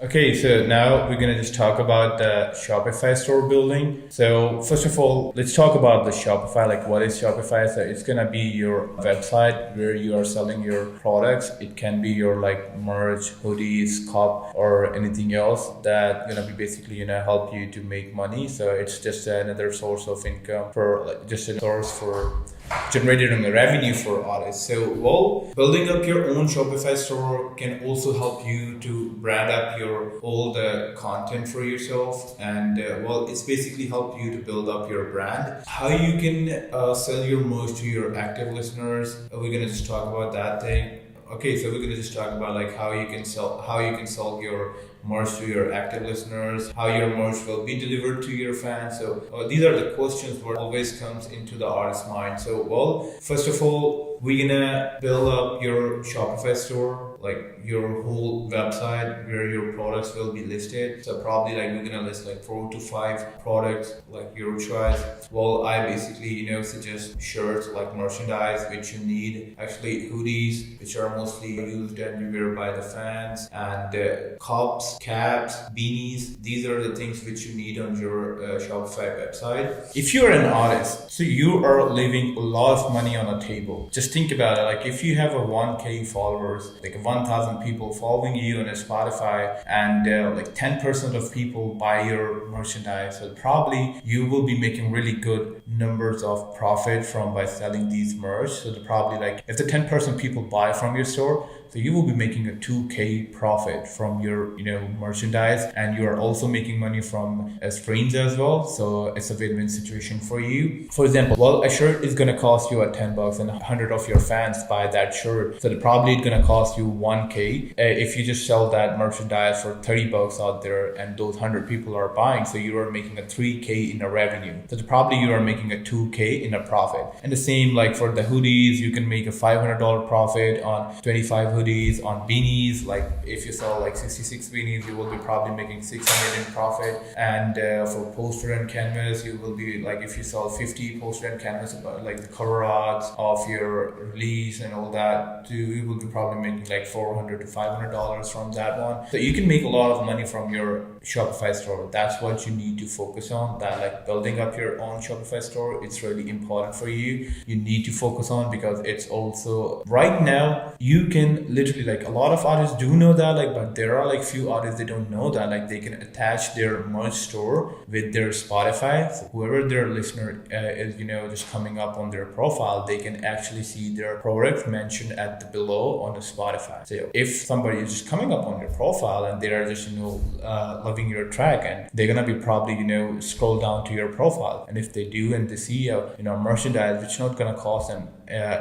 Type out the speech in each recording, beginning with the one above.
Okay, so now we're gonna just talk about the Shopify store building. So first of all, let's talk about the Shopify. Like, what is Shopify? So it's gonna be your website where you are selling your products. It can be your like merch, hoodies, cup, or anything else that gonna be basically help you to make money. So it's just another source of income for like just a source for generating the revenue for artists. So, well, building up your own Shopify store can also help you to brand up all the content for yourself, and well, it's basically help you to build up your brand. How you can sell your merch to your active listeners? We're gonna just talk about that thing. Okay, so we're gonna just talk about like how you can sell your merch to your active listeners, how your merch will be delivered to your fans. So these are the questions what always comes into the artist's mind. So well, first of all, we're gonna build up your Shopify store, like your whole website where your products will be listed. So probably like we're gonna list like 4 to 5 products, like your choice. Well, I basically suggest shirts, like merchandise which you need, actually hoodies which are mostly used and wear by the fans, and cups, caps, beanies. These are the things which you need on your Shopify website. If you're an artist, so you are leaving a lot of money on the table. Just think about it. Like if you have a 1K followers, like 1,000 people following you on a Spotify, and like 10% of people buy your merchandise, so probably you will be making really good numbers of profit from by selling these merch. So probably like if the 10% people buy from your store, so you will be making a 2K profit from your merchandise, and you are also making money from streams as well. So it's a win-win situation for you. For example, well, a shirt is gonna cost you $10 and 100 of your fans buy that shirt. So probably it's gonna cost you 1K if you just sell that merchandise for $30 out there, and those 100 people are buying. So you are making a 3K in a revenue. So probably you are making a 2K in a profit. And the same like for the hoodies, you can make a $500 profit on 25 hoodies. On beanies, like if you sell like 66 beanies, you will be probably making 600 in profit. And for poster and canvas, you will be like, if you sell 50 poster and canvas, like the cover arts of your release and all that too, you will be probably making like $400 to $500 from that one. So you can make a lot of money from your Shopify store. That's what you need to focus on. That like building up your own Shopify store, it's really important for you. You need to focus on, because it's also right now you can literally, like a lot of artists do know that, like, but there are like few artists they don't know that, like they can attach their merch store with their Spotify. So whoever their listener is, just coming up on their profile, they can actually see their product mentioned at the below on the Spotify. So if somebody is just coming up on your profile and they are just loving your track, and they're gonna be probably scroll down to your profile, and if they do and they see merchandise which not gonna cost them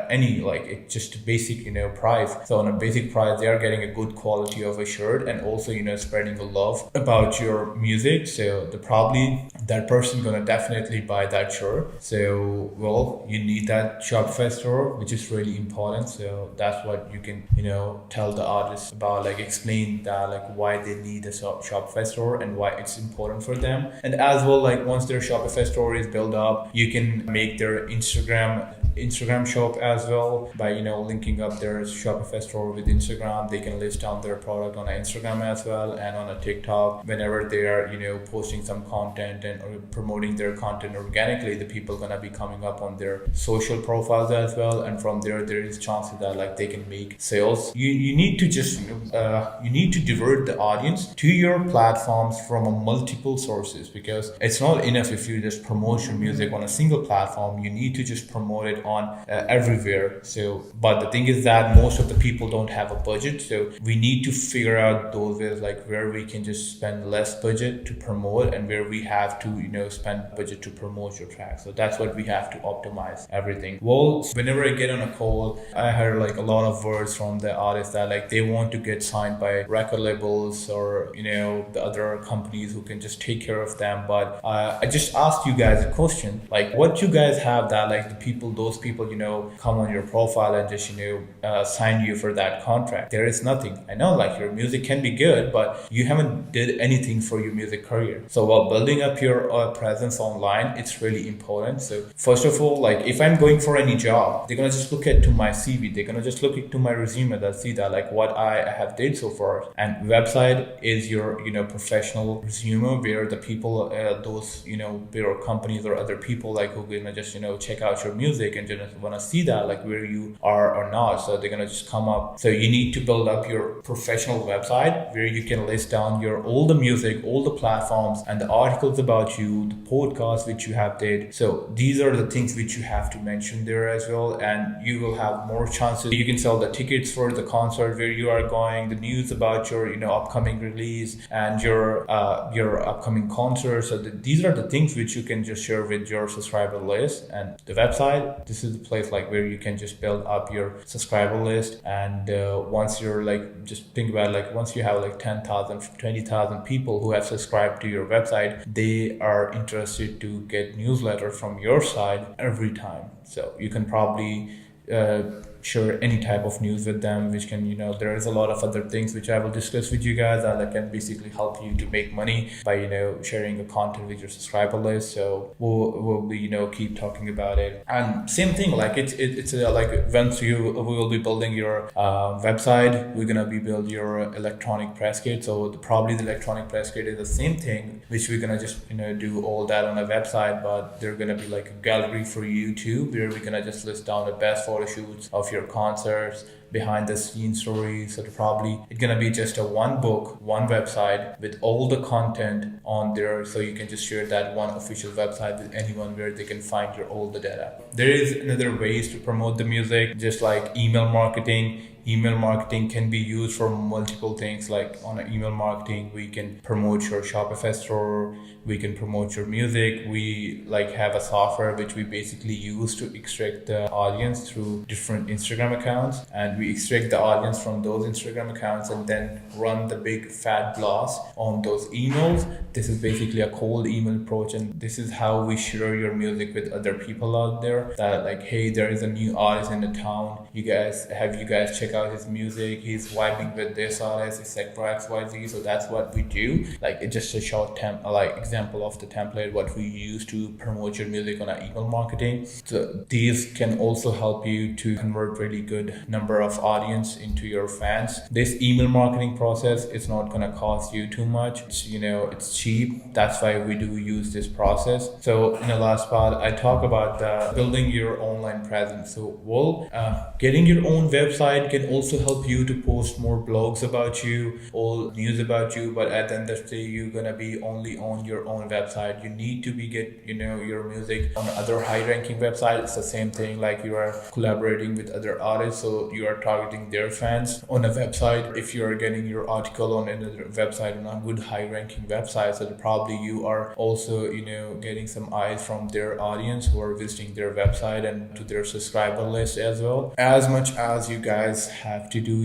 any, like it's just a basic price. So on a basic price, they are getting a good quality of a shirt, and also spreading the love about your music. So probably that person gonna definitely buy that shirt. So well, you need that Shopify store, which is really important. So that's what you can tell the artists about, like explain that, like why they need a Shopify store and why it's important for them. And as well, like once their Shopify store is built up, you can make their Instagram shop as well by linking up their Shopify store with Instagram. They can list down their product on Instagram as well, and on a TikTok. Whenever they are posting some content and or promoting their content organically, the people gonna be coming up on their social profiles as well, and from there is chances that like they can make sales. You need to just you need to divert the audience to your platforms from a multiple sources, because it's not enough if you just promote your music on a single platform. You need to just promote it on everywhere. So but the thing is that most of the people don't have a budget, so we need to figure out those ways, like where we can just spend less budget to promote, and where we have to spend budget to promote your track. So that's what we have to optimize everything. Well, whenever I get on a call, I heard like a lot of words from the artists that like they want to get signed by record labels or the other companies who can just take care of them. But I just asked you guys a question, like what you guys have that like those people come on your profile and just sign you for that contract? There is nothing. I know like your music can be good, but you haven't did anything for your music career. So while building up your presence online, it's really important. So first of all, like if I'm going for any job, they're gonna just look at to my CV. They're gonna just look into my resume. They'll see that like what I have did so far. And website is your professional resume where the people, those bigger companies or other people like who gonna just check out your music and just wanna see that like where you are or not. So they're gonna just come up. So you need to build up your professional website where you can list down your all the music, all the platforms, and the articles about you, the podcasts which you have did. So these are the things which you have to mention there as well, and you will have more chances. You can sell the tickets for the concert where you are going, the news about your upcoming release and your upcoming concert. So these are the things which you can just share with your subscriber list. And the website, this is the place like where you can just build up your subscriber list. And once you're like, just think about like once you have like 10,000 20,000 people who have subscribed to your website, they are interested to get newsletter from your side every time. So you can probably share any type of news with them, which can there is a lot of other things which I will discuss with you guys that can basically help you to make money by sharing the content with your subscriber list. So we'll be keep talking about it. And same thing, like it's like once we will be building your website, we're gonna be build your electronic press kit. So probably the electronic press kit is the same thing which we're gonna just do all that on a website, but they're gonna be like a gallery for you too, where we're gonna just list down the best photo shoots of your concerts, behind the scenes stories. So probably it's gonna be just a one book, one website with all the content on there, so you can just share that one official website with anyone where they can find your all the data. There is another ways to promote the music, just like email marketing. Email marketing can be used for multiple things. Like on email marketing, we can promote your Shopify store, we can promote your music. We like have a software which we basically use to extract the audience through different Instagram accounts, and we extract the audience from those Instagram accounts and then run the big fat blast on those emails. This is basically a cold email approach, and this is how we share your music with other people out there that like, hey, there is a new artist in the town. You guys check out his music. He's vibing with this artist, etc. XYZ. So that's what we do. Like it's just a short example of the template what we use to promote your music on our email marketing. So these can also help you to convert really good number of audience into your fans. This email marketing process is not gonna cost you too much. It's cheap. That's why we do use this process. So in the last part, I talk about building your online presence. So getting your own website can also help you to post more blogs about you, all news about you, but at the end of the day, you're gonna be only on your own website. You need to get your music on other high-ranking websites. It's the same thing, like you are collaborating with other artists, so you are targeting their fans on a website. If you are getting your article on another website, on a good high-ranking website, so probably you are also getting some eyes from their audience who are visiting their website and to their subscriber list as well. As much as you guys have to do,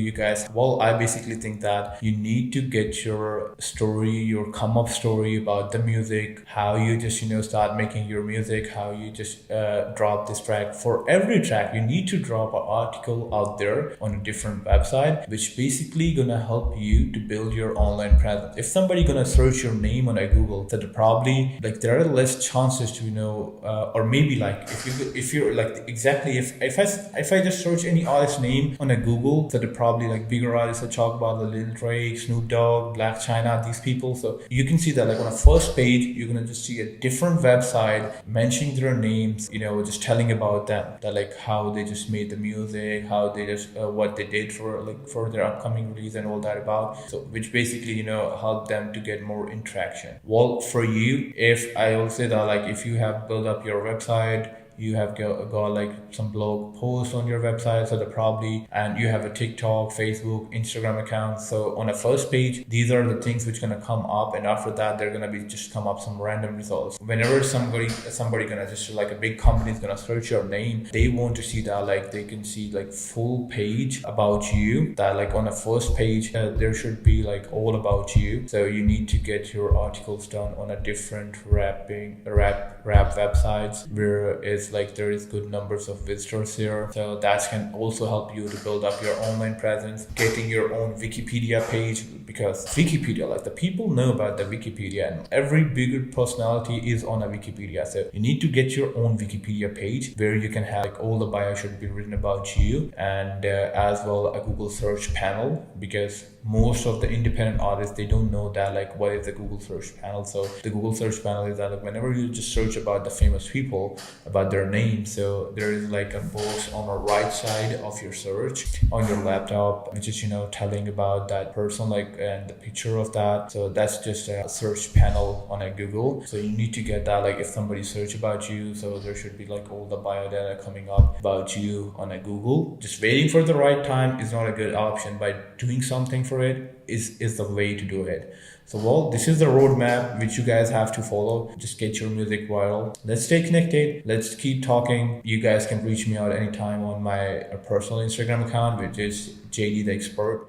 I basically think that you need to get your story, your come up story about the music, how you just start making your music, how you just drop this track. For every track you need to drop an article out there on a different website, which basically gonna help you to build your online presence. If somebody gonna search your name on a Google, that probably like there are less chances to or maybe like if you're like exactly if I just search any artist name on a Google, that probably like bigger artists that talk about the Lil Drake, Snoop Dogg, Black China, these people. So you can see that like on the first page, you're gonna just see a different website mentioning their names, just telling about them, that like how they just made the music, how they just what they did for their upcoming release and all that about. So which basically help them to get more interaction. Well, for you, if I will say that like if you have built up your website, you have got like some blog posts on your website, so and you have a TikTok, Facebook, Instagram account. So on the first page, these are the things which gonna come up, and after that they're gonna be just come up some random results. Whenever somebody gonna just like a big company is gonna search your name, they want to see that like they can see like full page about you, that like on the first page there should be like all about you. So you need to get your articles done on a different wrap websites where it's like there is good numbers of visitors here. So that can also help you to build up your online presence, getting your own Wikipedia page, because Wikipedia, like the people know about the Wikipedia, and every bigger personality is on a Wikipedia. So you need to get your own Wikipedia page where you can have like all the bio should be written about you, and as well a Google search panel, because most of the independent artists, they don't know that like what is the Google search panel. So the Google search panel is that like whenever you just search about the famous people, about their names, so there is like a box on the right side of your search on your laptop, which is telling about that person, like, and the picture of that. So that's just a search panel on a Google. So you need to get that, like if somebody search about you, so there should be like all the bio data coming up about you on a Google. Just waiting for the right time is not a good option. By doing something for it is the way to do it. So well, this is the roadmap which you guys have to follow. Just get your music viral. Let's stay connected. Let's keep talking. You guys can reach me out anytime on my personal Instagram account, which is JD the Expert.